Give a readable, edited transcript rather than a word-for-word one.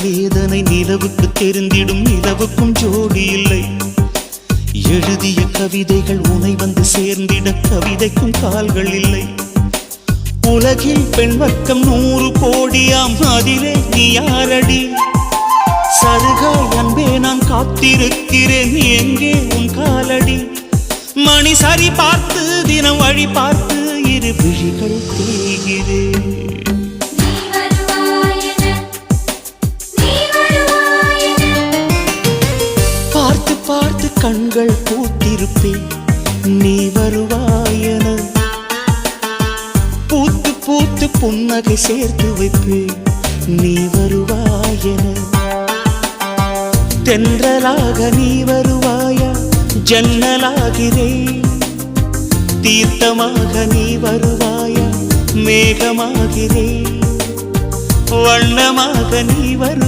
வேதனை நிலவுக்கு தெரிந்திடும், நிலவுக்கும் ஜோடி இல்லை. எழுதிய கவிதைகள் உனை வந்து சேர்ந்திட கவிதைக்கும் கால்கள் இல்லை. உலகில் பெண் வர்க்கம் 100 கோடியாம், அதிலே நீ யாரடி? சருகாய் அன்பே நான் காத்திருக்கிறேன், எங்கே உன் காலடி? மணி சரி பார்த்து தினம் வழி பார்த்து இரு விழிகள் தேய்கிறேன். பார்த்து பார்த்து கண்கள் பூத்திருப்பேன், நீ வருவாயென. பூத்து பூத்து புன்னகை சேர்த்து வைப்பேன், நீ வருவாயென. தென்றலாக நீ வருவாயா? ஜன்னலாகிறேன். தீர்த்தமாக நீ வருவாயா? மேகமாகிறேன். வண்ணமாக நீ வருவாயா?